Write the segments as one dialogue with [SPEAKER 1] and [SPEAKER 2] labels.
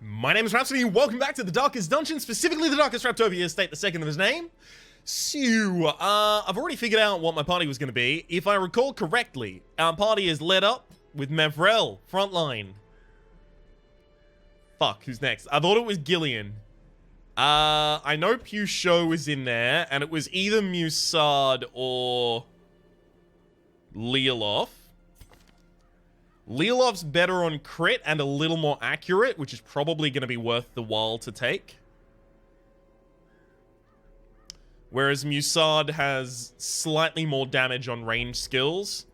[SPEAKER 1] My name is Rhapsody, and welcome back to the Darkest Dungeon, specifically the Darkest Raptopia State, the second of his name. So, I've already figured out what my party was going to be. If I recall correctly, our party is led up with Mevrel, frontline. Fuck, who's next? I thought it was Gillian. I know Pusho was in there, and it was either Musard or Leolof. Leolof's better on crit and a little more accurate, which is probably going to be worth the while to take. Whereas Musard has slightly more damage on range skills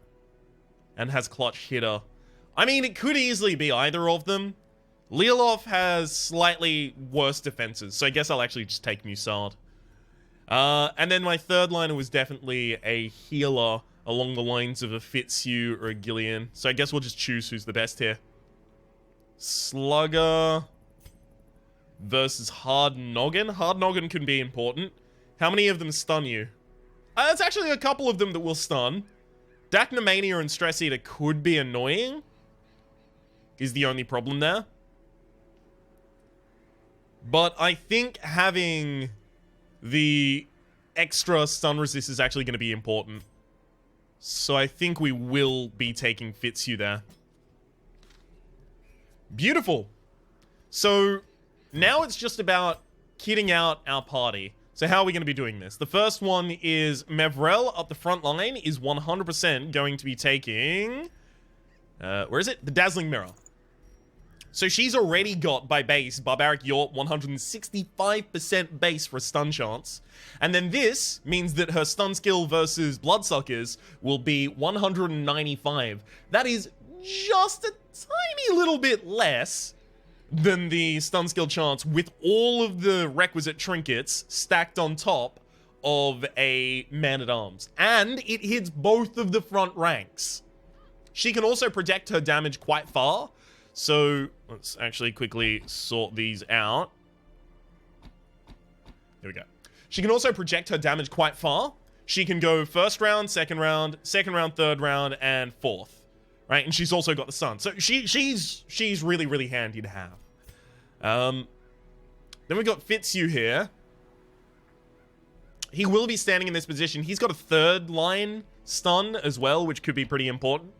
[SPEAKER 1] and has clutch hitter. I mean, it could easily be either of them. Leolof has slightly worse defenses, so I guess I'll actually just take Musard. And then my third liner was definitely a healer along the lines of a Fitzhugh or a Gillian. So I guess we'll just choose who's the best here. Slugger versus Hard Noggin. Hard Noggin can be important. How many of them stun you? It's actually a couple of them that will stun. Dacnomania and Stress Eater could be annoying, is the only problem there. But I think having the extra stun resist is actually going to be important. So I think we will be taking Fitzhugh there. Beautiful. So now it's just about kitting out our party. So how are we going to be doing this? The first one is Mevrel up the front line is 100% going to be taking... where is it? The Dazzling Mirror. So she's already got, by base, Barbaric Yort 165% base for a stun chance. And then this means that her stun skill versus Bloodsuckers will be 195. That is just a tiny little bit less than the stun skill chance with all of the requisite trinkets stacked on top of a Man-at-Arms. And it hits both of the front ranks. She can also project her damage quite far. So, let's actually quickly sort these out. There we go. She can also project her damage quite far. She can go first round, second round, third round, and fourth. Right? And she's also got the stun. So, she's really, really handy to have. Then we've got Fitzhugh here. He will be standing in this position. He's got a third line stun as well, which could be pretty important.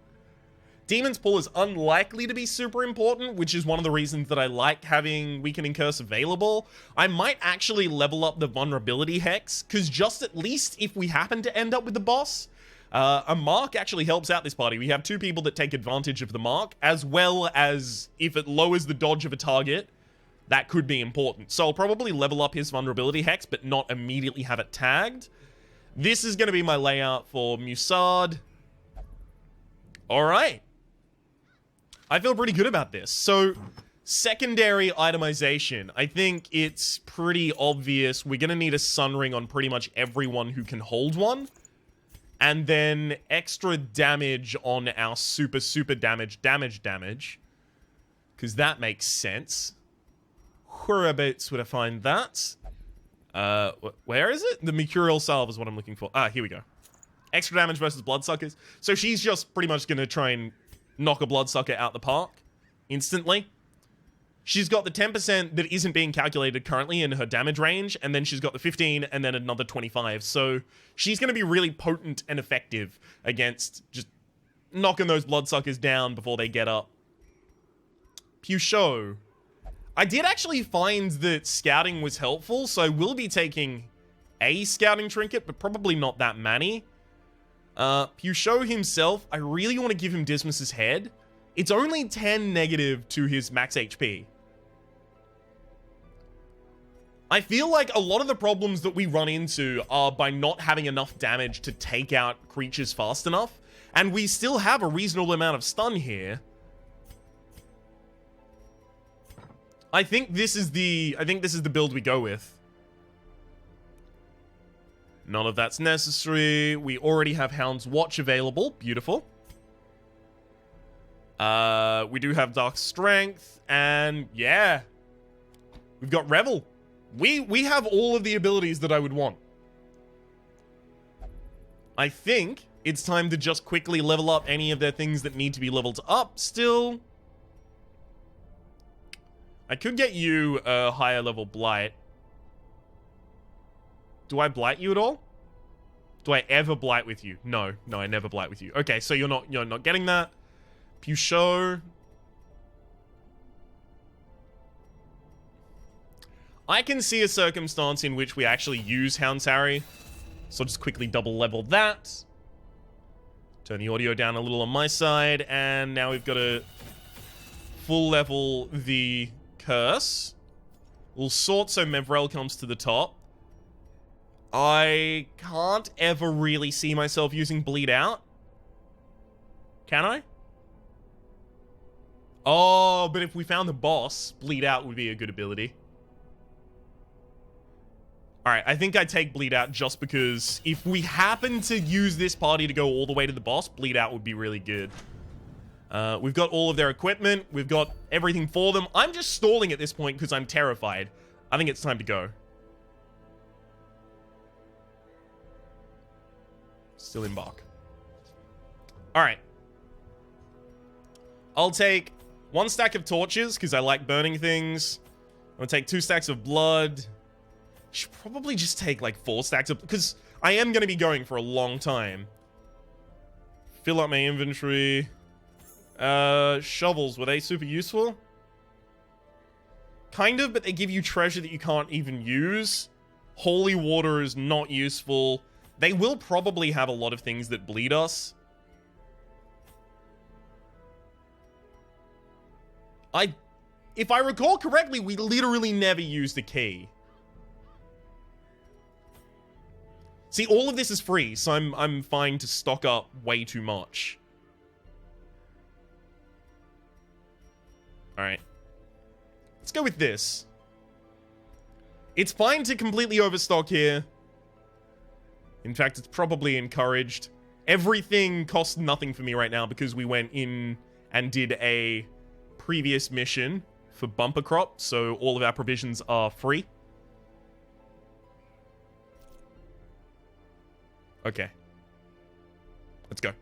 [SPEAKER 1] Demon's Pull is unlikely to be super important, which is one of the reasons that I like having Weakening Curse available. I might actually level up the Vulnerability Hex, because just at least if we happen to end up with the boss, a Mark actually helps out this party. We have two people that take advantage of the Mark, as well as if it lowers the dodge of a target, that could be important. So I'll probably level up his Vulnerability Hex, but not immediately have it tagged. This is going to be my layout for Musard. Alright. I feel pretty good about this. So, secondary itemization. I think it's pretty obvious. We're going to need a Sun Ring on pretty much everyone who can hold one. And then extra damage on our super damage. Because that makes sense. Whereabouts would I find that? Where is it? The Mercurial Salve is what I'm looking for. Ah, here we go. Extra damage versus Bloodsuckers. So she's just pretty much going to try and knock a Bloodsucker out the park instantly. She's got the 10% that isn't being calculated currently in her damage range, and then she's got the 15 and then another 25. So she's going to be really potent and effective against just knocking those Bloodsuckers down before they get up. Pusho. I did actually find that scouting was helpful, so I will be taking a scouting trinket, but probably not that many. Pusho himself, I really want to give him Dismas's Head. It's only 10 negative to his max HP. I feel like a lot of the problems that we run into are by not having enough damage to take out creatures fast enough, and we still have a reasonable amount of stun here. I think this is the build we go with. None of that's necessary. We already have Hound's Watch available. Beautiful. We do have Dark Strength. And yeah. We've got Revel. We have all of the abilities that I would want. I think it's time to just quickly level up any of their things that need to be leveled up still. I could get you a higher level blight. Do I blight you at all? Do I ever blight with you? No, I never blight with you. Okay, so you're not getting that. Puchot. I can see a circumstance in which we actually use Hound's Harry. So I'll just quickly double level that. Turn the audio down a little on my side, and now we've got to full level the curse. We'll sort so Mevrel comes to the top. I can't ever really see myself using Bleed Out. Can I? Oh, but if we found the boss, Bleed Out would be a good ability. Alright, I think I take Bleed Out just because if we happen to use this party to go all the way to the boss, Bleed Out would be really good. We've got all of their equipment. We've got everything for them. I'm just stalling at this point because I'm terrified. I think it's time to go. Still embark. Alright. I'll take 1 stack of torches because I like burning things. I'm gonna take 2 stacks of blood. Should probably just take like 4 stacks of, because I am gonna be going for a long time. Fill up my inventory. Shovels, were they super useful? Kind of, but they give you treasure that you can't even use. Holy water is not useful. They will probably have a lot of things that bleed us. If I recall correctly, we literally never used the key. See, all of this is free, so I'm fine to stock up way too much. Alright. Let's go with this. It's fine to completely overstock here. In fact, it's probably encouraged. Everything costs nothing for me right now because we went in and did a previous mission for bumper crop, so all of our provisions are free. Okay. Let's go.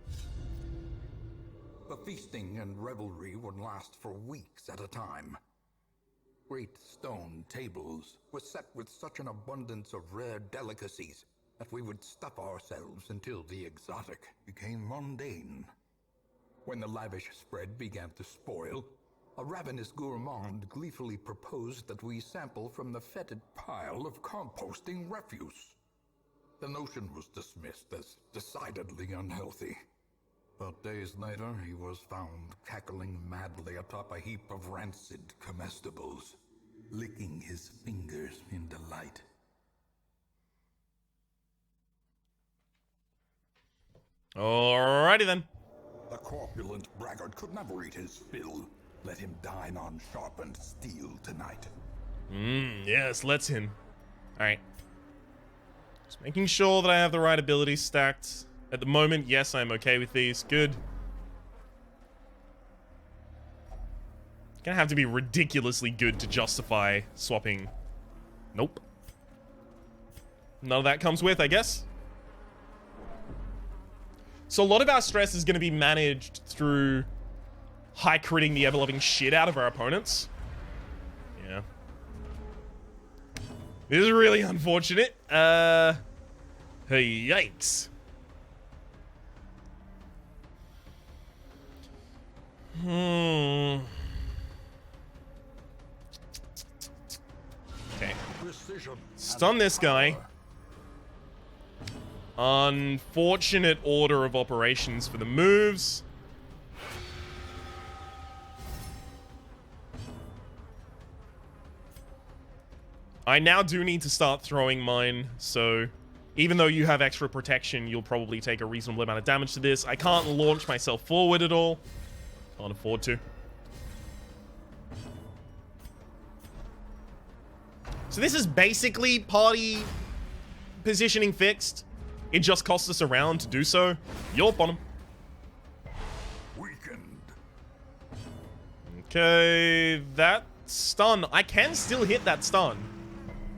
[SPEAKER 2] The feasting and revelry would last for weeks at a time. Great stone tables were set with such an abundance of rare delicacies that we would stuff ourselves until the exotic became mundane. When the lavish spread began to spoil, a ravenous gourmand gleefully proposed that we sample from the fetid pile of composting refuse. The notion was dismissed as decidedly unhealthy. But days later, he was found cackling madly atop a heap of rancid comestibles, licking his fingers in delight.
[SPEAKER 1] Alrighty then.
[SPEAKER 2] The corpulent braggart could never eat his fill. Let him dine on sharpened steel tonight.
[SPEAKER 1] Yes, let's him. Alright. Just making sure that I have the right abilities stacked. At the moment, yes, I'm okay with these. Good. Gonna have to be ridiculously good to justify swapping. Nope. None of that comes with, I guess. So a lot of our stress is gonna be managed through high critting the ever-loving shit out of our opponents. Yeah. This is really unfortunate. Yikes. Okay. Stun this guy. Unfortunate order of operations for the moves. I now do need to start throwing mine, so even though you have extra protection, you'll probably take a reasonable amount of damage to this. I can't launch myself forward at all. Can't afford to. So this is basically party positioning fixed. It just costs us a round to do so. Yorp on him.
[SPEAKER 2] Weakened.
[SPEAKER 1] Okay, that stun. I can still hit that stun.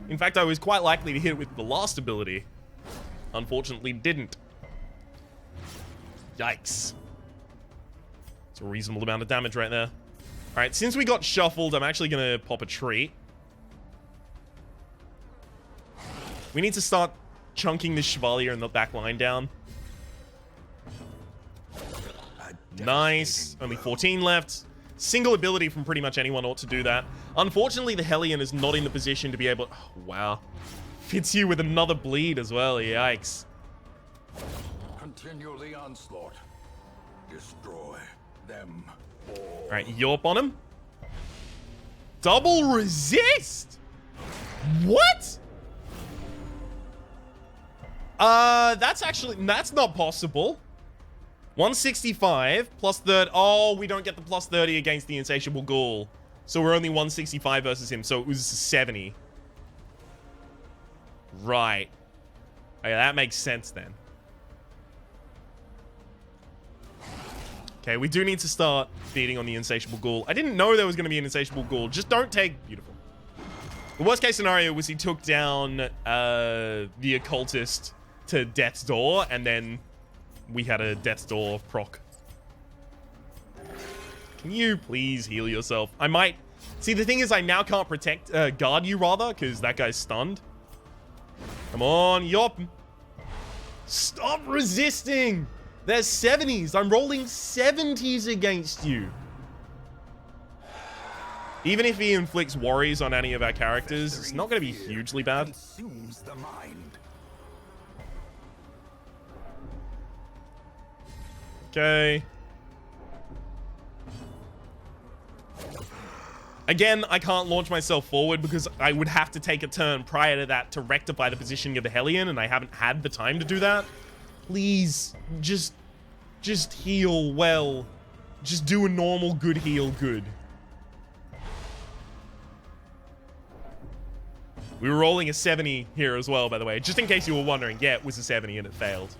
[SPEAKER 1] In fact, I was quite likely to hit it with the last ability. Unfortunately, didn't. Yikes. It's a reasonable amount of damage right there. Alright, since we got shuffled, I'm actually gonna pop a treat. We need to start chunking this Chevalier in the back line down. Nice. Only 14 left. Single ability from pretty much anyone ought to do that. Unfortunately, the Hellion is not in the position to be able... Oh, wow. Fits you with another bleed as well. Yikes.
[SPEAKER 2] Continue the onslaught. Destroy them all.
[SPEAKER 1] Alright, Yorp on him. Double resist? What? That's not possible. 165 plus 30. Oh, we don't get the plus 30 against the Insatiable Ghoul. So we're only 165 versus him. So it was 70. Right. Okay, that makes sense then. Okay, we do need to start beating on the Insatiable Ghoul. I didn't know there was going to be an Insatiable Ghoul. Just don't take... Beautiful. The worst case scenario was he took down the Occultist to Death's Door, and then we had a Death's Door proc. Can you please heal yourself? I might... See, the thing is I now can't protect... guard you, rather, because that guy's stunned. Come on, Yop. Stop resisting! There's 70s. I'm rolling 70s against you. Even if he inflicts worries on any of our characters, it's not going to be hugely bad.
[SPEAKER 2] Consumes the mind.
[SPEAKER 1] Okay. Again, I can't launch myself forward because I would have to take a turn prior to that to rectify the positioning of the Hellion, and I haven't had the time to do that. Please, just heal well. Just do a normal good heal good. We were rolling a 70 here as well, by the way. Just in case you were wondering. Yeah, it was a 70 and it failed.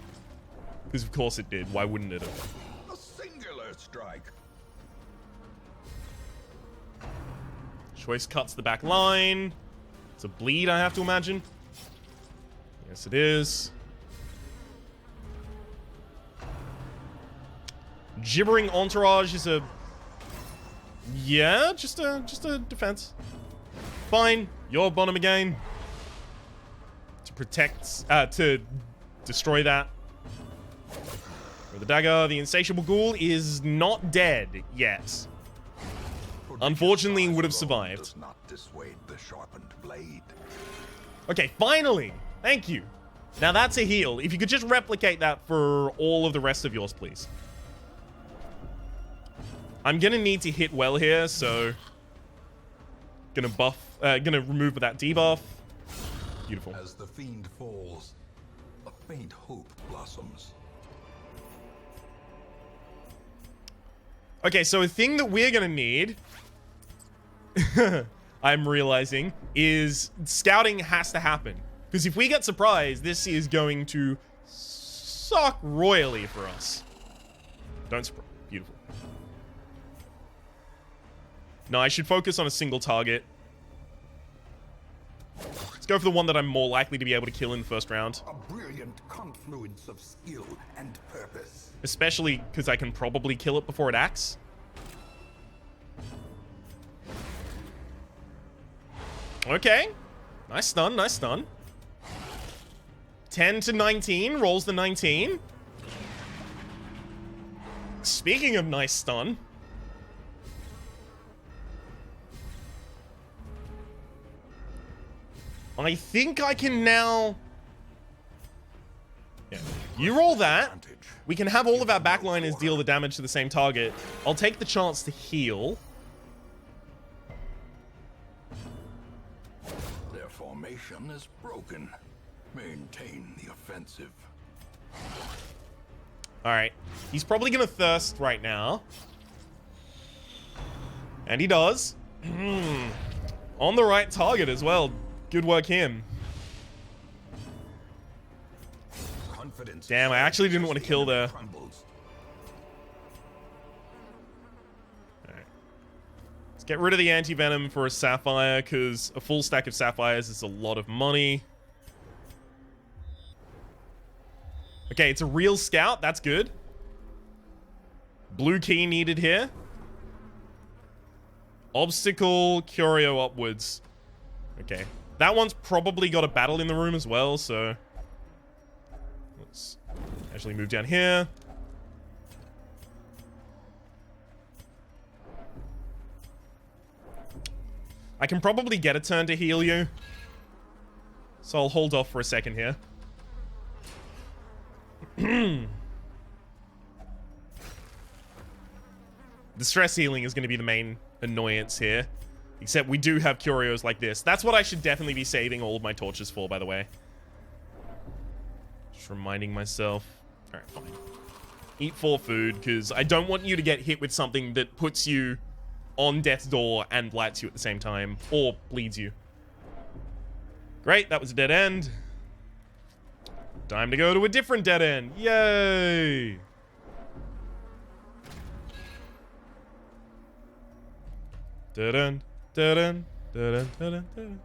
[SPEAKER 1] Because of course it did. Why wouldn't it have?
[SPEAKER 2] A singular strike.
[SPEAKER 1] Choice cuts the back line. It's a bleed, I have to imagine. Yes, it is. Gibbering Entourage is a... Yeah, just a defense. Fine. You're bottom again. To protect... to destroy that. With the dagger, the Insatiable Ghoul is not dead yet. Unfortunately, would have survived.
[SPEAKER 2] Does not dissuade the sharpened blade.
[SPEAKER 1] Okay, finally! Thank you. Now that's a heal. If you could just replicate that for all of the rest of yours, please. I'm gonna need to hit well here, so... Gonna remove that debuff. Beautiful.
[SPEAKER 2] As the fiend falls, a faint hope blossoms.
[SPEAKER 1] Okay, so a thing that we're gonna need... I'm realizing, is scouting has to happen. Because if we get surprised, this is going to suck royally for us. Don't surprise. Beautiful. No, I should focus on a single target. Let's go for the one that I'm more likely to be able to kill in the first round.
[SPEAKER 2] A brilliant confluence of skill and purpose.
[SPEAKER 1] Especially because I can probably kill it before it acts. Okay. Nice stun, nice stun. 10 to 19, rolls the 19. Speaking of nice stun. I think I can now... Yeah. You roll that. We can have all of our backliners deal the damage to the same target. I'll take the chance to heal.
[SPEAKER 2] Their formation is broken. Maintain the offensive.
[SPEAKER 1] Alright. He's probably gonna thirst right now. And he does. On the right target as well. Good work, him.
[SPEAKER 2] Confidence.
[SPEAKER 1] Damn, I actually didn't want to kill there. Alright. Let's get rid of the anti-venom for a sapphire, because a full stack of sapphires is a lot of money. Okay, it's a real scout. That's good. Blue key needed here. Obstacle, Curio upwards. Okay. That one's probably got a battle in the room as well, so... Let's actually move down here. I can probably get a turn to heal you. So I'll hold off for a second here. The stress healing is going to be the main annoyance here. Except we do have curios like this. That's what I should definitely be saving all of my torches for, by the way. Just reminding myself. Alright, fine. Eat 4 food, because I don't want you to get hit with something that puts you on death's door and blights you at the same time. Or bleeds you. Great, that was a dead end. Time to go to a different dead end. Yay! Dun-dun, dun-dun, dun-dun, dun-dun, dun-dun.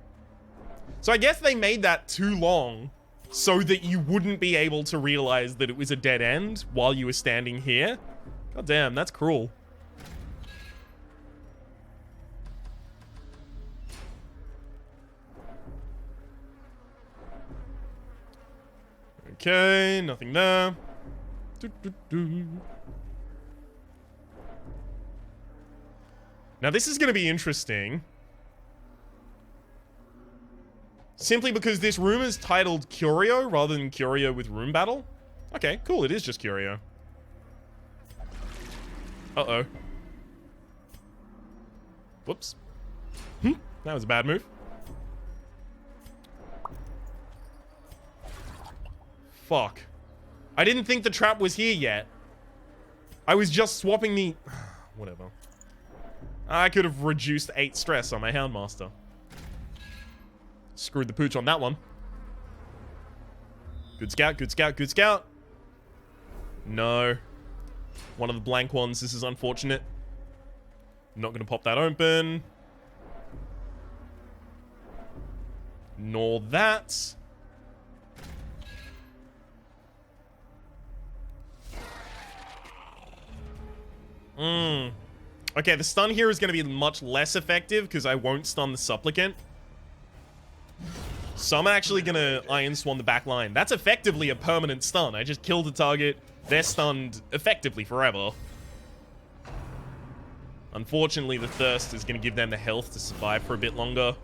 [SPEAKER 1] So I guess they made that too long so that you wouldn't be able to realize that it was a dead end while you were standing here. God damn, that's cruel. Okay, nothing there. Now this is going to be interesting. Simply because this room is titled Curio rather than Curio with Room Battle. Okay, cool, it is just Curio. Uh-oh. Whoops. That was a bad move. Fuck. I didn't think the trap was here yet. I was just swapping the... Whatever. I could have reduced 8 stress on my Houndmaster. Screwed the pooch on that one. Good scout, good scout, good scout. No. One of the blank ones. This is unfortunate. I'm not going to pop that open. Nor that. Okay, the stun here is going to be much less effective because I won't stun the Supplicant. So I'm actually going to Iron Swan the back line. That's effectively a permanent stun. I just killed the target. They're stunned effectively forever. Unfortunately, the Thirst is going to give them the health to survive for a bit longer.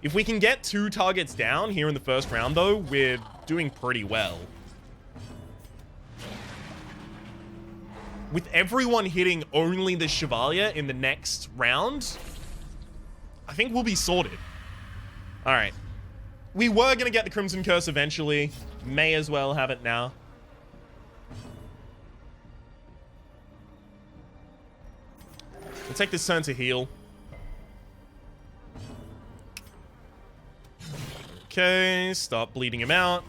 [SPEAKER 1] If we can get 2 targets down here in the first round, though, we're doing pretty well. With everyone hitting only the Chevalier in the next round, I think we'll be sorted. Alright. We were going to get the Crimson Curse eventually. May as well have it now. We'll take this turn to heal. Okay, start bleeding him out.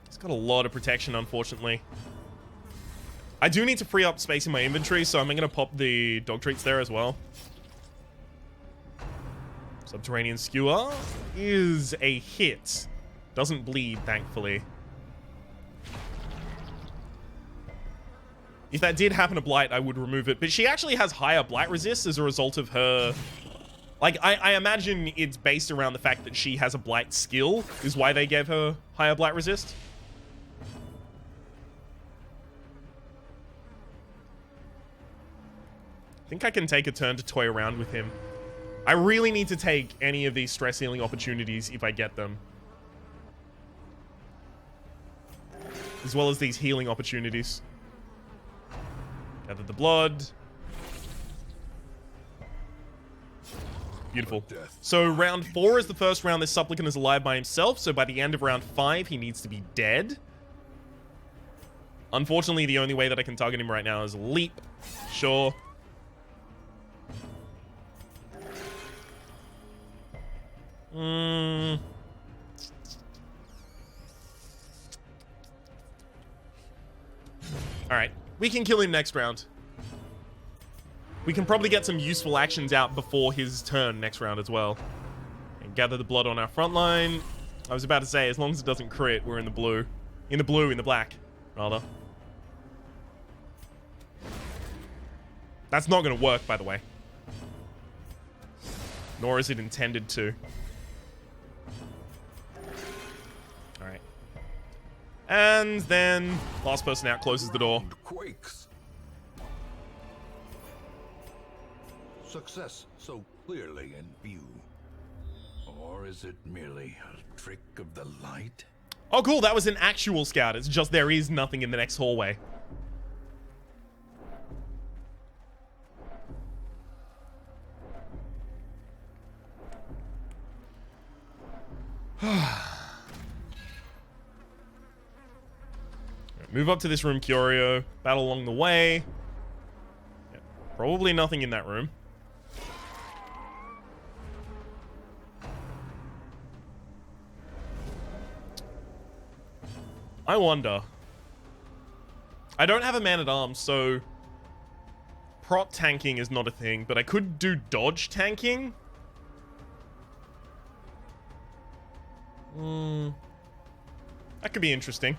[SPEAKER 1] He's got a lot of protection, unfortunately. I do need to free up space in my inventory, so I'm going to pop the dog treats there as well. Subterranean Skewer is a hit. Doesn't bleed, thankfully. If that did happen to Blight, I would remove it. But she actually has higher Blight resist as a result of her... Like, I imagine it's based around the fact that she has a Blight skill, is why they gave her higher Blight resist. I think I can take a turn to toy around with him. I really need to take any of these stress healing opportunities if I get them. As well as these healing opportunities. Gather the blood. Beautiful. So round 4 is the first round this Supplicant is alive by himself, so by the end of round 5 he needs to be dead. Unfortunately, the only way that I can target him right now is leap. Sure. Alright, we can kill him next round. We can probably get some useful actions out before his turn next round as well. And gather the blood on our front line. I was about to say, as long as it doesn't crit, we're in the blue. In the black, rather. That's not going to work, by the way. Nor is it intended to. Alright. And then last person out closes the door.
[SPEAKER 2] Quakes. Success so clearly in view. Or is it merely a trick of the light?
[SPEAKER 1] Oh, cool. That was an actual scout. It's just there is nothing in the next hallway. Move up to this room, Curio. Battle along the way. Yeah, probably nothing in that room. I wonder. I don't have a man-at-arms, so prot tanking is not a thing, but I could do dodge tanking. That could be interesting.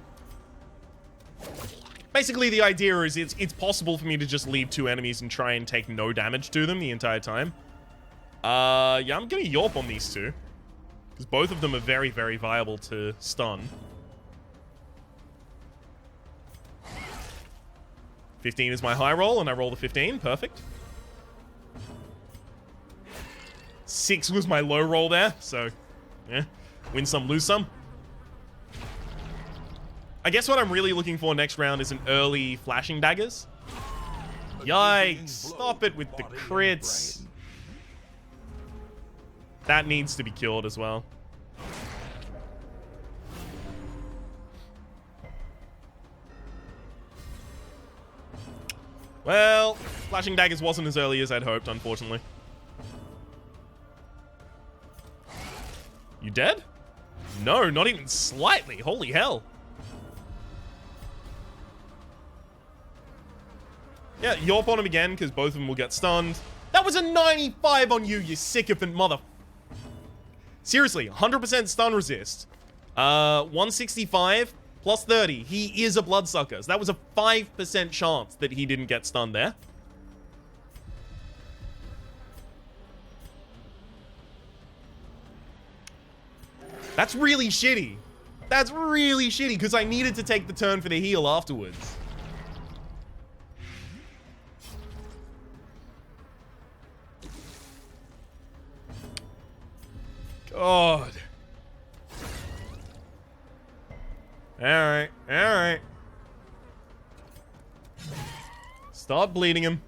[SPEAKER 1] Basically, the idea is it's possible for me to just leave two enemies and try and take no damage to them the entire time. Yeah, I'm gonna Yorp on these two. Because both of them are very, very viable to stun. 15 is my high roll, and I roll the 15. Perfect. 6 was my low roll there, so, yeah. Win some, lose some. I guess what I'm really looking for next round is an early flashing daggers. Yikes. Stop it with the crits. That needs to be killed as well. Well, flashing daggers wasn't as early as I'd hoped, unfortunately. You dead? No, not even slightly. Holy hell. Yeah, Yorp on him again, because both of them will get stunned. That was a 95 on you, you sycophant mother... Seriously, 100% stun resist. 165 plus 30. He is a bloodsucker. So that was a 5% chance that he didn't get stunned there. That's really shitty. That's really shitty, because I needed to take the turn for the heal afterwards. God. Alright, alright. Stop bleeding him.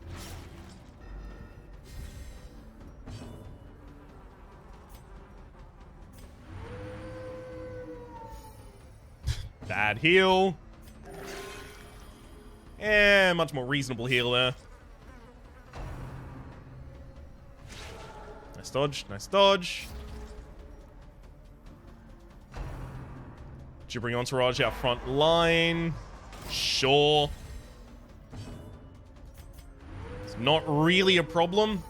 [SPEAKER 1] Bad heal. Eh, much more reasonable heal there. Nice dodge, nice dodge. Did you bring Entourage out front line? Sure. It's not really a problem.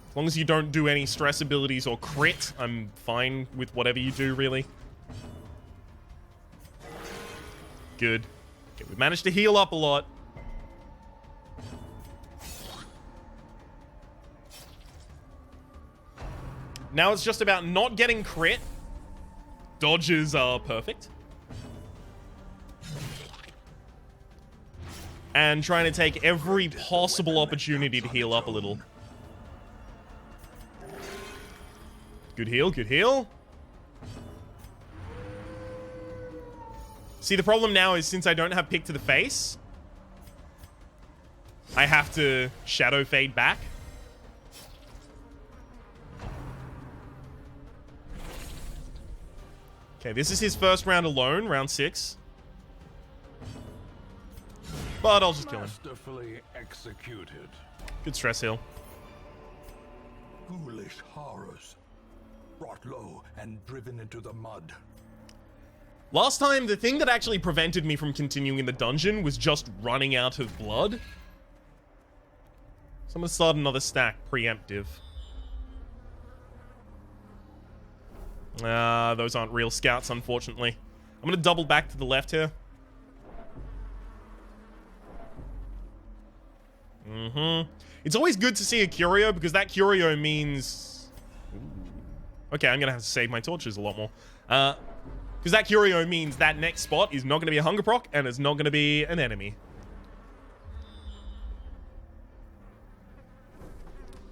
[SPEAKER 1] As long as you don't do any stress abilities or crit, I'm fine with whatever you do, really. Good. Okay, we've managed to heal up a lot. Now it's just about not getting crit. Dodges are perfect. And trying to take every possible opportunity to heal up a little. Good heal, good heal. See, the problem now is since I don't have pick to the face, I have to shadow fade back. Okay, this is his first round alone, round 6. But I'll just kill him.
[SPEAKER 2] Masterfully executed.
[SPEAKER 1] Good stress heal.
[SPEAKER 2] Ghoulish horrors. Brought low and driven into the mud.
[SPEAKER 1] Last time, the thing that actually prevented me from continuing the dungeon was just running out of blood. So I'm gonna start another stack, preemptive. Those aren't real scouts, unfortunately. I'm gonna double back to the left here. It's always good to see a curio because that curio means... Okay, I'm going to have to save my torches a lot more. Because that curio means that next spot is not going to be a hunger proc and it's not going to be an enemy.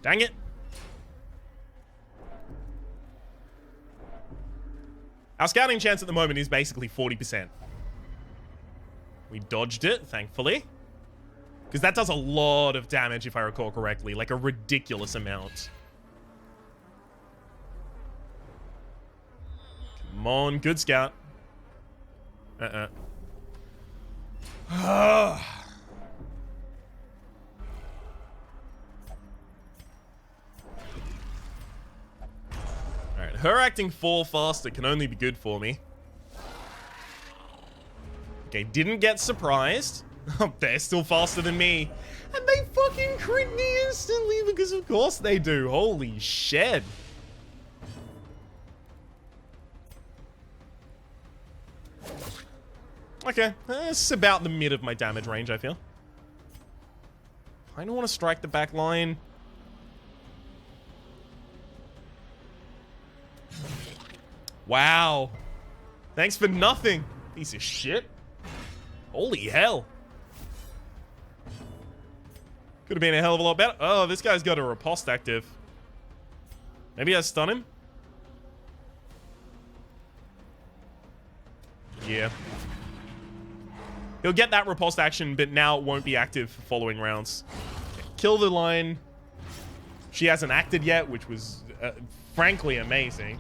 [SPEAKER 1] Dang it. Our scouting chance at the moment is basically 40%. We dodged it, thankfully. Because that does a lot of damage, if I recall correctly. Like a ridiculous amount. Come on, good scout. Alright, her acting 4 faster can only be good for me. Okay, didn't get surprised. Oh, they're still faster than me. And they fucking crit me instantly because of course they do. Holy shit. Okay, that's about the mid of my damage range, I feel. I don't want to strike the back line. Wow. Thanks for nothing, piece of shit. Holy hell. Could have been a hell of a lot better. Oh, this guy's got a riposte active. Maybe I stun him? Yeah. He'll get that riposte action, but now it won't be active for following rounds. Kill the line. She hasn't acted yet, which was frankly amazing.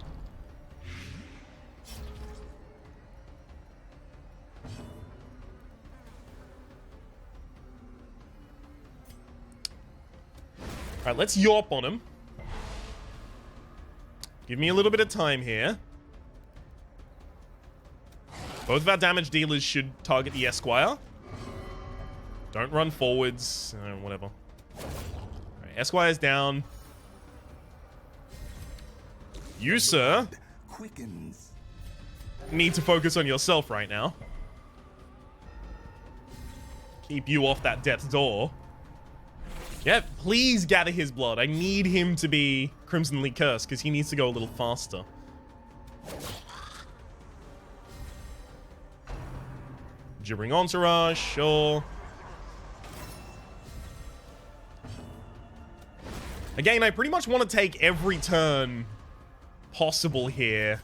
[SPEAKER 1] Alright, let's yawp on him. Give me a little bit of time here. Both of our damage dealers should target the Esquire. Don't run forwards. Whatever. Alright, Esquire's down. You, sir, need to focus on yourself right now. Keep you off that death's door. Yeah, please gather his blood. I need him to be crimsonly cursed because he needs to go a little faster. Gibbering entourage, sure. Again, I pretty much want to take every turn possible here.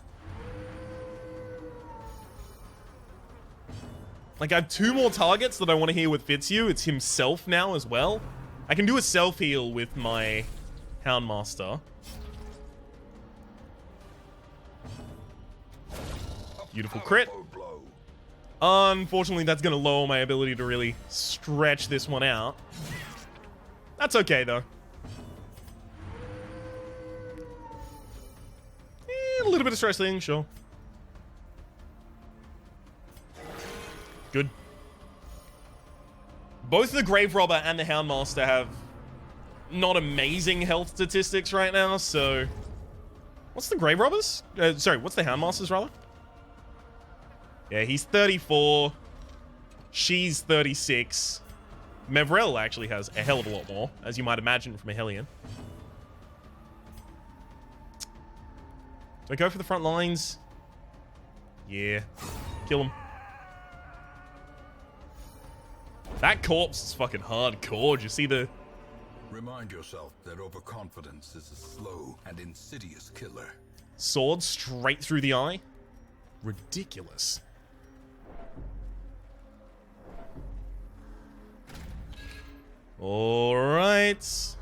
[SPEAKER 1] Like, I have 2 more targets that I want to heal with Fitzhugh. It's himself now as well. I can do a self-heal with my Houndmaster. Beautiful crit. Unfortunately, that's going to lower my ability to really stretch this one out. That's okay, though. A little bit of stress thing, sure. Good. Both the Grave Robber and the Houndmaster have not amazing health statistics right now, so... What's the Grave Robber's? Sorry, what's the Houndmaster's, rather? Yeah, he's 34. She's 36. Mevrel actually has a hell of a lot more, as you might imagine from a Hellion. Do I go for the front lines? Yeah. Kill him. That corpse is fucking hardcore. Do you see the...
[SPEAKER 2] Remind yourself that overconfidence is a slow and insidious killer.
[SPEAKER 1] Sword straight through the eye? Ridiculous. Alright.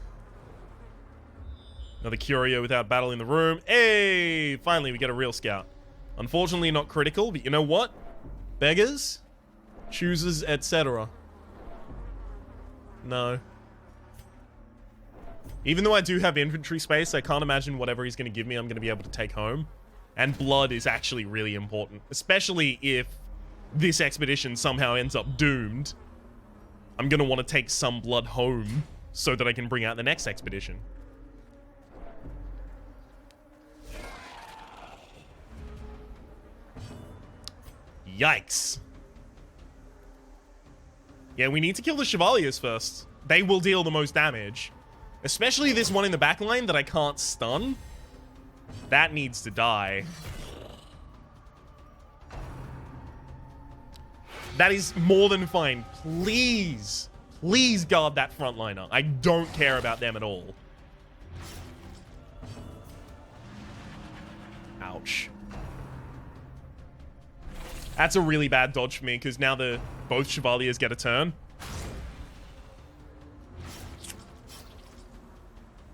[SPEAKER 1] Another curio without battle in the room. Hey! Finally, we get a real scout. Unfortunately, not critical, but you know what? Beggars, choosers, etc. No. Even though I do have inventory space, I can't imagine whatever he's going to give me I'm going to be able to take home. And blood is actually really important. Especially if this expedition somehow ends up doomed. I'm going to want to take some blood home so that I can bring out the next expedition. Yikes. Yeah, we need to kill the Chevaliers first. They will deal the most damage. Especially this one in the back line that I can't stun. That needs to die. That is more than fine. Please, please guard that frontliner. I don't care about them at all. Ouch. That's a really bad dodge for me because now both Chevaliers get a turn.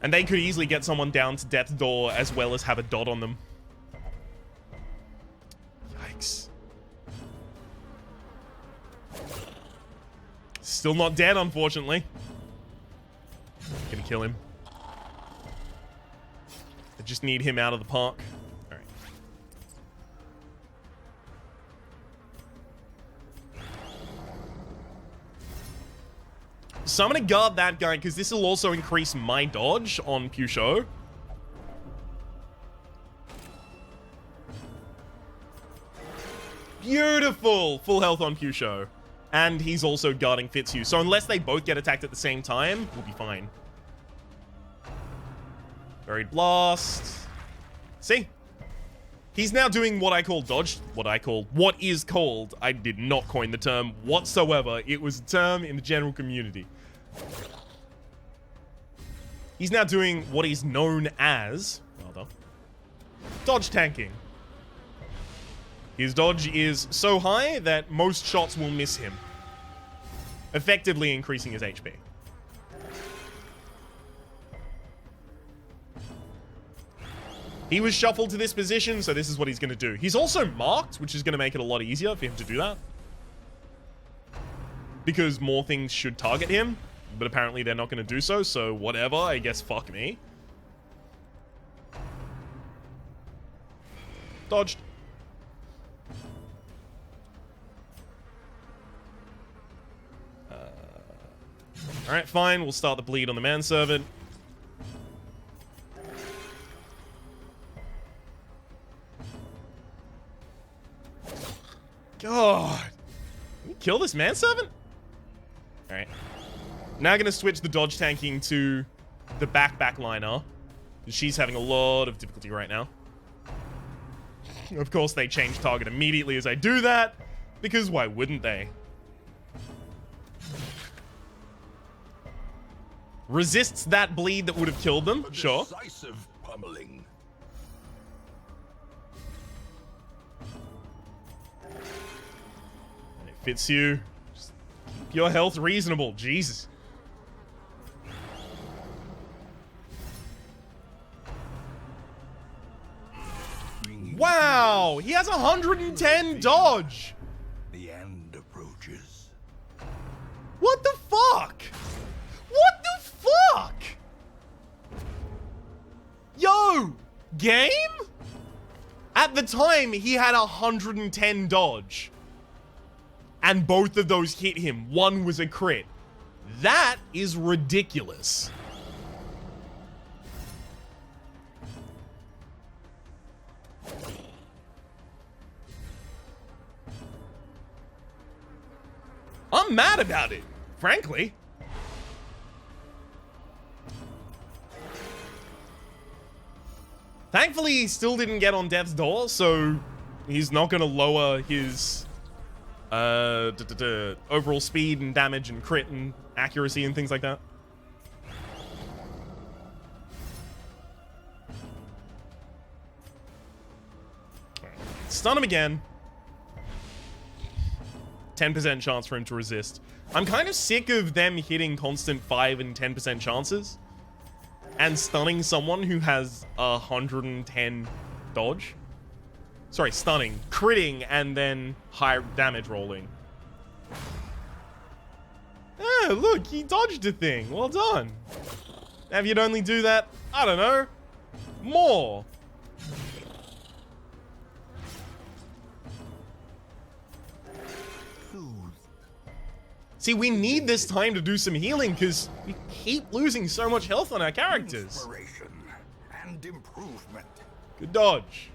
[SPEAKER 1] And they could easily get someone down to Death's Door as well as have a dot on them. Yikes. Still not dead, unfortunately. Gonna kill him. I just need him out of the park. Alright. So I'm gonna guard that guy because this will also increase my dodge on Pusho. Beautiful! Full health on Pusho. And he's also guarding Fitzhugh. So unless they both get attacked at the same time, we'll be fine. Buried Blast. See? He's now doing what I call dodge. What is called. I did not coin the term whatsoever. It was a term in the general community. He's now doing what is known as, rather, dodge tanking. His dodge is so high that most shots will miss him, effectively increasing his HP. He was shuffled to this position, so this is what he's going to do. He's also marked, which is going to make it a lot easier for him to do that. Because more things should target him, but apparently they're not going to do so, so whatever, I guess fuck me. Dodged. Alright, fine. We'll start the bleed on the manservant. God. Can we kill this manservant? Alright. Now gonna switch the dodge tanking to the backliner. She's having a lot of difficulty right now. Of course, they change target immediately as I do that. Because why wouldn't they? Resists that bleed that would have killed them, sure.
[SPEAKER 2] Decisive pummeling.
[SPEAKER 1] And it fits you. Just keep your health reasonable, Jesus. Wow, he has 110 dodge.
[SPEAKER 2] The end approaches.
[SPEAKER 1] What the fuck? What the fuck? Yo, game? At the time, he had 110 dodge. And both of those hit him. One was a crit. That is ridiculous. I'm mad about it, frankly. Thankfully, he still didn't get on Death's Door, so he's not going to lower his overall speed and damage and crit and accuracy and things like that. Stun him again. 10% chance for him to resist. I'm kind of sick of them hitting constant 5 and 10% chances and stunning someone who has 110 dodge. Sorry, stunning, critting, and then high damage rolling. Oh, look, he dodged a thing. Well done. Now, if you'd only do that, I don't know, more. See, we need this time to do some healing because we keep losing so much health on our characters.
[SPEAKER 2] Inspiration and improvement.
[SPEAKER 1] Good dodge.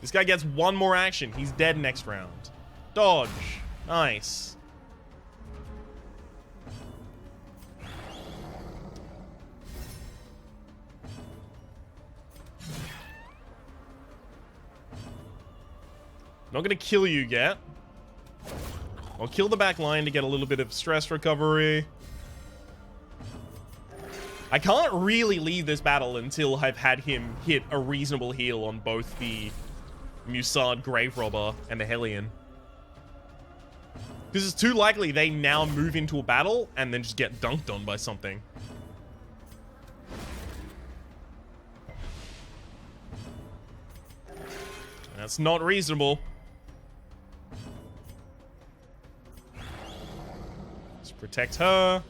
[SPEAKER 1] This guy gets one more action. He's dead next round. Dodge. Nice. Not gonna kill you yet. I'll kill the back line to get a little bit of stress recovery. I can't really leave this battle until I've had him hit a reasonable heal on both the Musard Grave Robber and the Hellion. Because it's too likely they now move into a battle and then just get dunked on by something. That's not reasonable. Let's protect her.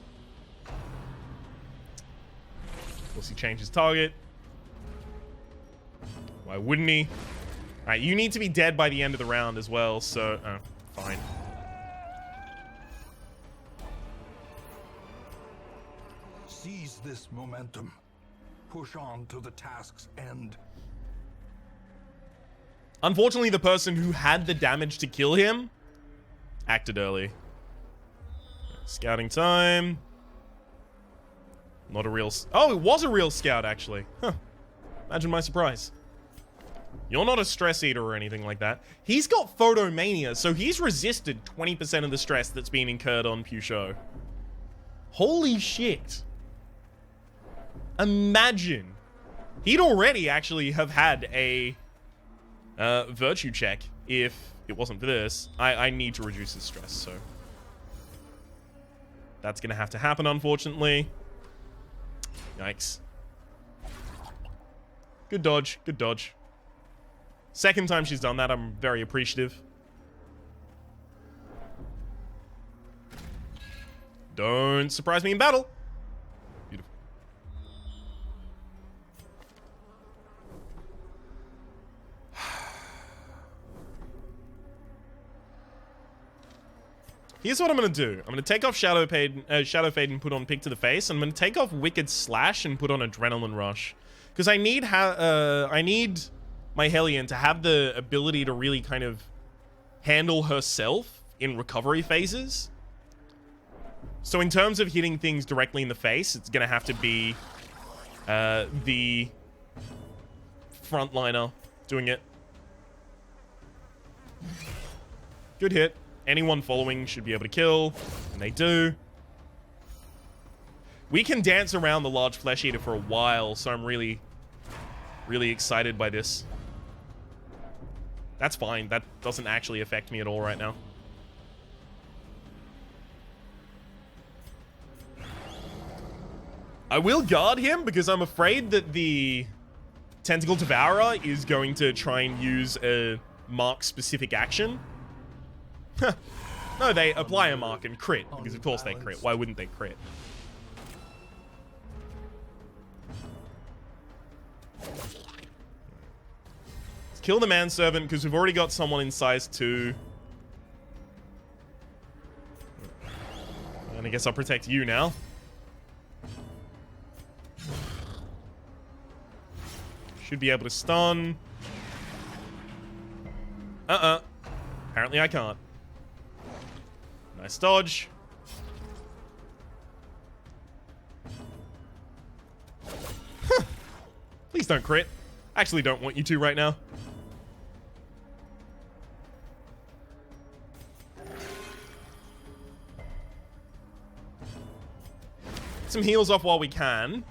[SPEAKER 1] Of course, he changes target. Why wouldn't he? Alright, you need to be dead by the end of the round as well, so... fine.
[SPEAKER 2] Seize this momentum. Push on to the task's end.
[SPEAKER 1] Unfortunately, the person who had the damage to kill him acted early. Scouting time. Not a real... Oh, it was a real scout, actually. Huh. Imagine my surprise. You're not a stress eater or anything like that. He's got photomania, so he's resisted 20% of the stress that's been incurred on Pusho. Holy shit. Imagine. He'd already actually have had a virtue check if it wasn't for this. I need to reduce his stress, so... That's gonna have to happen, unfortunately. Yikes. Good dodge, good dodge. Second time she's done that, I'm very appreciative. Don't surprise me in battle. Beautiful. Here's what I'm going to do. I'm going to take off Shadow Fade and put on Pick to the Face. And I'm going to take off Wicked Slash and put on Adrenaline Rush. Because I need my Hellion to have the ability to really kind of handle herself in recovery phases. So in terms of hitting things directly in the face, it's going to have to be the frontliner doing it. Good hit. Anyone following should be able to kill, and they do. We can dance around the large flesh eater for a while, so I'm really, really excited by this. That's fine. That doesn't actually affect me at all right now. I will guard him because I'm afraid that the Tentacle Devourer is going to try and use a mark-specific action. No, they apply a mark and crit, because of course they crit. Why wouldn't they crit? Let's kill the manservant, because we've already got someone in size 2. And I guess I'll protect you now. Should be able to stun. Apparently I can't. Nice dodge. Please don't crit. I actually don't want you to right now. Some heals off while we can.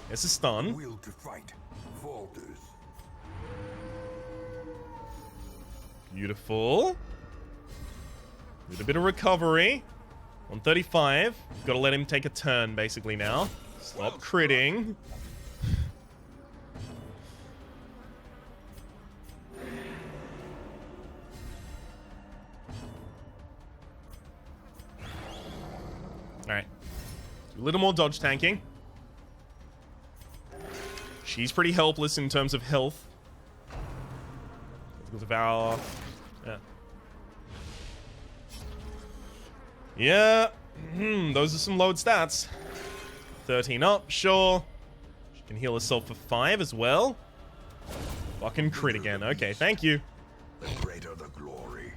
[SPEAKER 1] There's a stun.
[SPEAKER 2] Will to fight falters.
[SPEAKER 1] Beautiful. With a bit of recovery. 135. Gotta let him take a turn, basically, now. Stop critting. Alright. A little more dodge tanking. She's pretty helpless in terms of health. Devour. Yeah. Yeah. Those are some load stats. 13 up, sure. She can heal herself for 5 as well. Fucking crit again. Okay, thank you.
[SPEAKER 2] The greater the glory.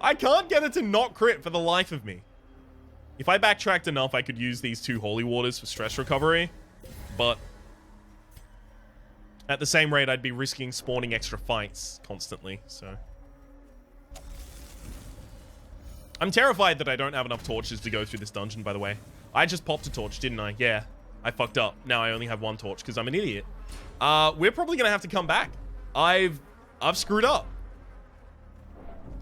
[SPEAKER 1] I can't get it to not crit for the life of me. If I backtracked enough, I could use these 2 holy waters for stress recovery. But At the same rate, I'd be risking spawning extra fights constantly, so... I'm terrified that I don't have enough torches to go through this dungeon, by the way. I just popped a torch, didn't I? Yeah, I fucked up. Now I only have one torch, because I'm an idiot. We're probably gonna have to come back. I've screwed up.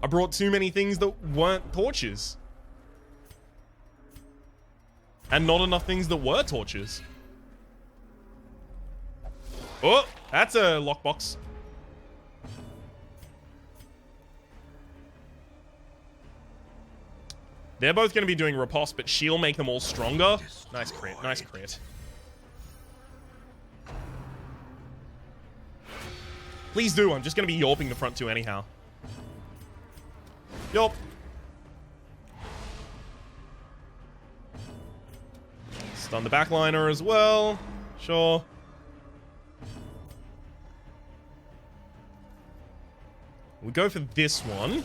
[SPEAKER 1] I brought too many things that weren't torches. And not enough things that were torches. Oh, that's a lockbox. They're both going to be doing riposte, but she'll make them all stronger. Nice crit, nice crit. Please do, I'm just going to be yorping the front two anyhow. Yorp. Stun the backliner as well. Sure. We'll go for this one.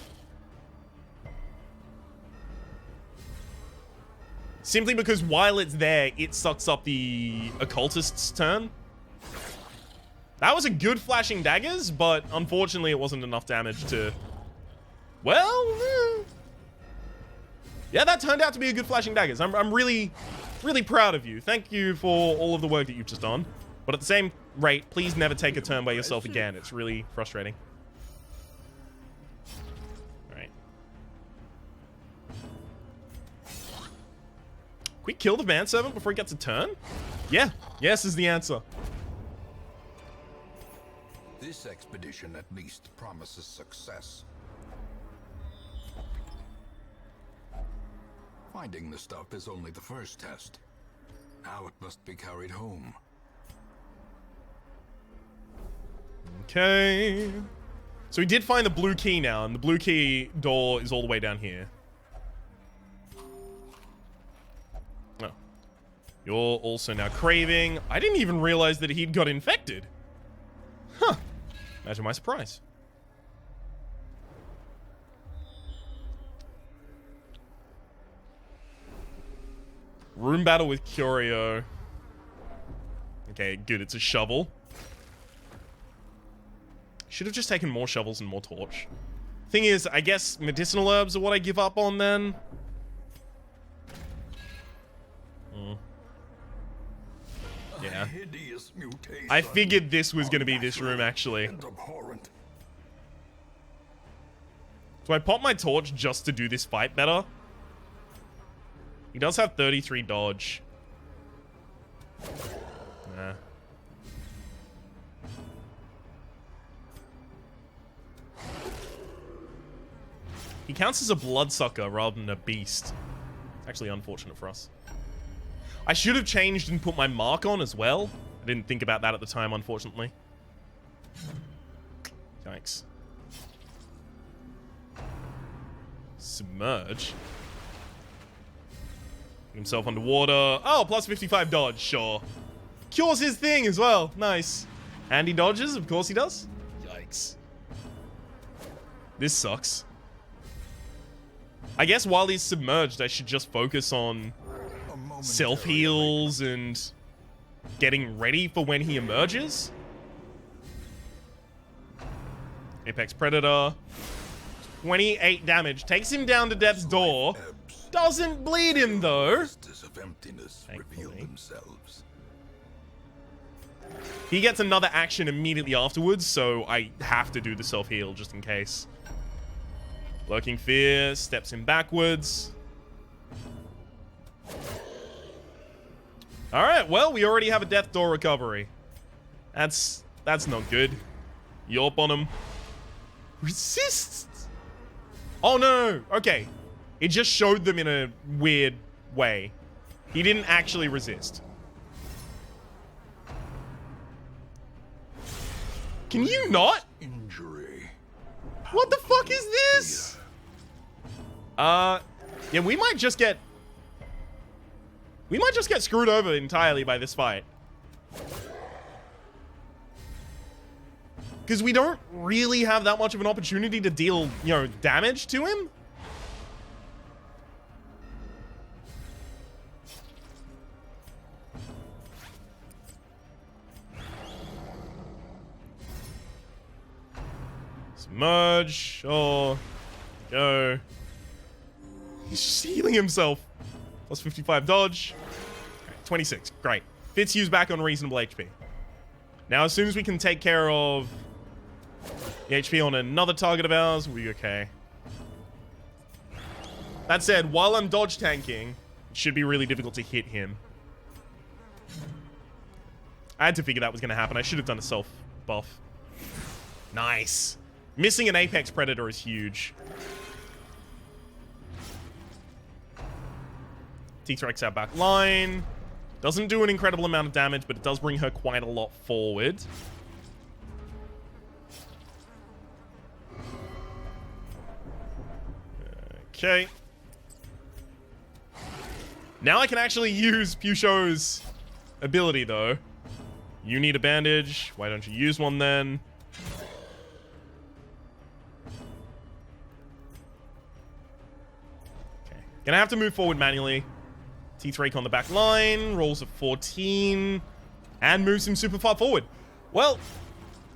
[SPEAKER 1] Simply because while it's there, it sucks up the occultist's turn. That was a good flashing daggers, but unfortunately it wasn't enough damage to... Well... Yeah, that turned out to be a good flashing daggers. I'm really, really proud of you. Thank you for all of the work that you've just done. But at the same rate, please never take a turn by yourself again. It's really frustrating. Alright. Can we kill the manservant before he gets a turn? Yeah. Yes is the answer.
[SPEAKER 2] This expedition at least promises success. Finding the stuff is only the first test. Now it must be carried home.
[SPEAKER 1] Okay. So we did find the blue key now, and the blue key door is all the way down here. Oh. You're also now craving. I didn't even realize that he'd got infected. Huh. Imagine my surprise. Room battle with Curio. Okay, good. It's a shovel. Should have just taken more shovels and more torch. Thing is, I guess medicinal herbs are what I give up on then. Yeah. I figured this was going to be this room, actually. Do I pop my torch just to do this fight better? He does have 33 dodge. Nah. He counts as a bloodsucker rather than a beast. It's actually unfortunate for us. I should have changed and put my mark on as well. I didn't think about that at the time, unfortunately. Yikes. Submerge. Himself underwater. Oh, plus 55 dodge, sure. Cures his thing as well. Nice. And he dodges, of course he does. Yikes. This sucks. I guess while he's submerged, I should just focus on self-heals and getting ready for when he emerges. Apex Predator. 28 damage. Takes him down to death's door. Doesn't bleed him, though. Thankfully. He gets another action immediately afterwards, so I have to do the self-heal just in case. Lurking Fear steps him backwards. Alright, well, we already have a death door recovery. That's not good. Yorp on him. Resists! Oh, no. Okay. It just showed them in a weird way. He didn't actually resist. Can you not?
[SPEAKER 2] Injury.
[SPEAKER 1] What the fuck is this? Yeah, we might just get screwed over entirely by this fight. Because we don't really have that much of an opportunity to deal, you know, damage to him. Submerge. Oh. Go. He's just healing himself. Plus 55 dodge. 26. Great. Fitzhugh's back on reasonable HP. Now, as soon as we can take care of the HP on another target of ours, we'll be okay. That said, while I'm dodge tanking, it should be really difficult to hit him. I had to figure that was going to happen. I should have done a self buff. Nice. Missing an Apex Predator is huge. T-Rex out back line. Doesn't do an incredible amount of damage, but it does bring her quite a lot forward. Okay. Now I can actually use Pusho's ability, though. You need a bandage. Why don't you use one, then? Okay. Gonna have to move forward manually. T-Rake on the back line. Rolls at 14. And moves him super far forward. Well,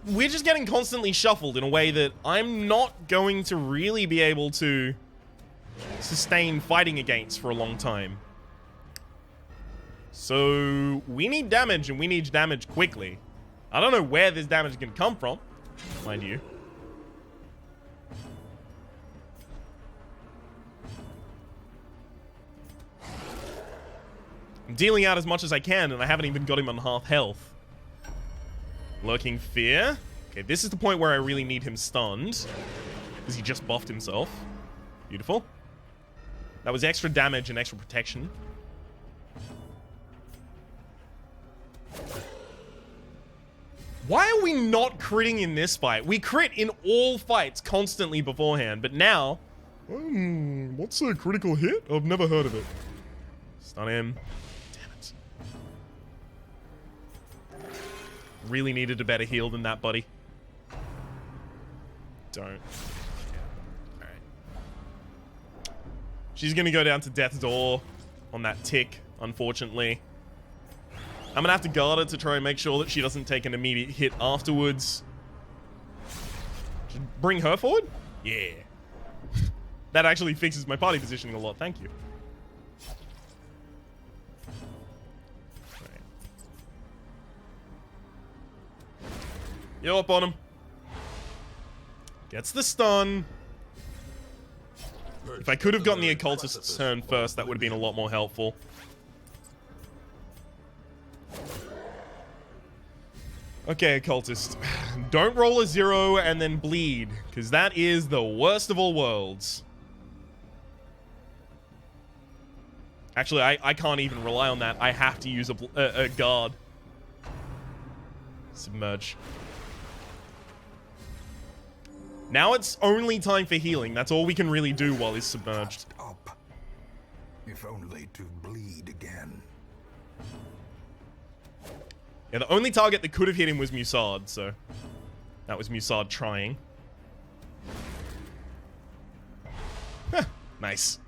[SPEAKER 1] we're just getting constantly shuffled in a way that I'm not going to really be able to sustain fighting against for a long time. So, we need damage, and we need damage quickly. I don't know where this damage is going to come from, mind you. I'm dealing out as much as I can, and I haven't even got him on half health. Lurking Fear. Okay, this is the point where I really need him stunned, because he just buffed himself. Beautiful. That was extra damage and extra protection. Why are we not critting in this fight? We crit in all fights constantly beforehand, but now... what's a critical hit? I've never heard of it. Stun him. Damn it. Really needed a better heal than that, buddy. Don't. Alright. She's gonna go down to death's door on that tick, unfortunately. I'm gonna have to guard her to try and make sure that she doesn't take an immediate hit afterwards. Just bring her forward? Yeah. That actually fixes my party positioning a lot, thank you. Right. You're up on him. Gets the stun. If I could have gotten the occultist's turn first, that would have been a lot more helpful. Okay, occultist. Don't roll a 0 and then bleed, because that is the worst of all worlds. Actually, I can't even rely on that. I have to use a guard. Submerge. Now it's only time for healing. That's all we can really do while he's submerged.
[SPEAKER 2] Up, if only to bleed again.
[SPEAKER 1] Yeah, the only target that could have hit him was Musard, so that was Musard trying. Huh, nice.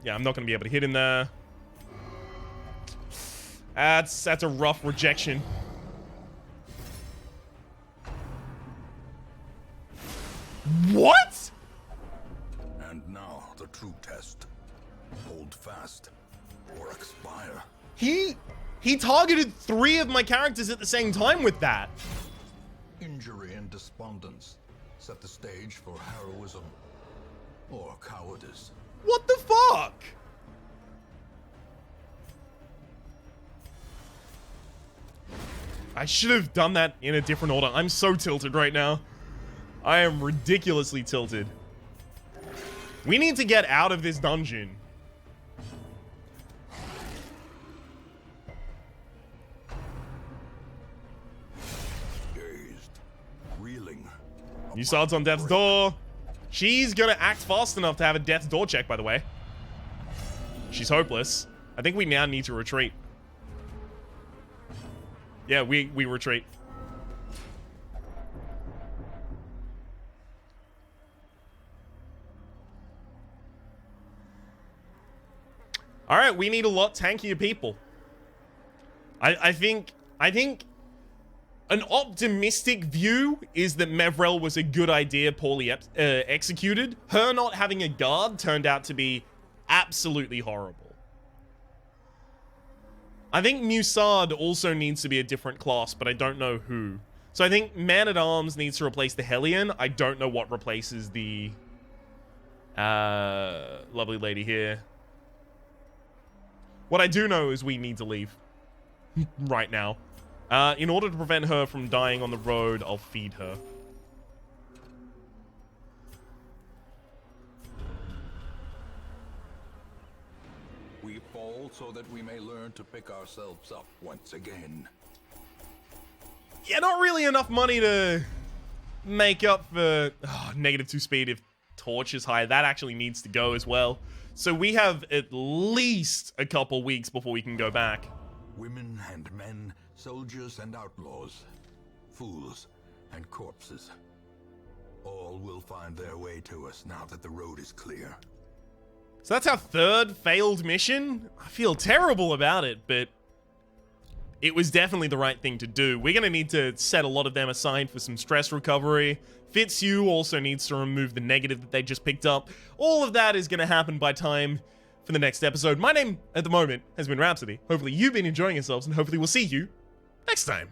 [SPEAKER 1] Yeah, I'm not going to be able to hit him there. That's a rough rejection. What?
[SPEAKER 2] And now the true test. Hold fast or expire.
[SPEAKER 1] He targeted 3 of my characters at the same time with that.
[SPEAKER 2] Injury and despondence set the stage for heroism or cowardice.
[SPEAKER 1] What the fuck? I should have done that in a different order. I'm so tilted right now. I am ridiculously tilted. We need to get out of this dungeon.
[SPEAKER 2] Dazed, reeling.
[SPEAKER 1] Musard's on death's door. She's gonna act fast enough to have a death's door check, by the way. She's hopeless. I think we now need to retreat. Yeah, we retreat. Alright, we need a lot tankier people. I think an optimistic view is that Mevrel was a good idea, poorly executed. Her not having a guard turned out to be absolutely horrible. I think Musard also needs to be a different class, but I don't know who. So I think Man-at-Arms needs to replace the Hellion. I don't know what replaces the lovely lady here. What I do know is we need to leave right now. In order to prevent her from dying on the road, I'll feed her.
[SPEAKER 2] We fall so that we may learn to pick ourselves up once again.
[SPEAKER 1] Yeah, not really enough money to make up for -2 speed if Torch is high. That actually needs to go as well. So we have at least a couple weeks before we can go back.
[SPEAKER 2] Women and men, soldiers and outlaws, fools and corpses. All will find their way to us now that the road is clear.
[SPEAKER 1] So that's our third failed mission. I feel terrible about it, but it was definitely the right thing to do. We're going to need to set a lot of them aside for some stress recovery. Fitzhugh also needs to remove the negative that they just picked up. All of that is going to happen by time for the next episode. My name, at the moment, has been Rhapsody. Hopefully you've been enjoying yourselves, and hopefully we'll see you next time.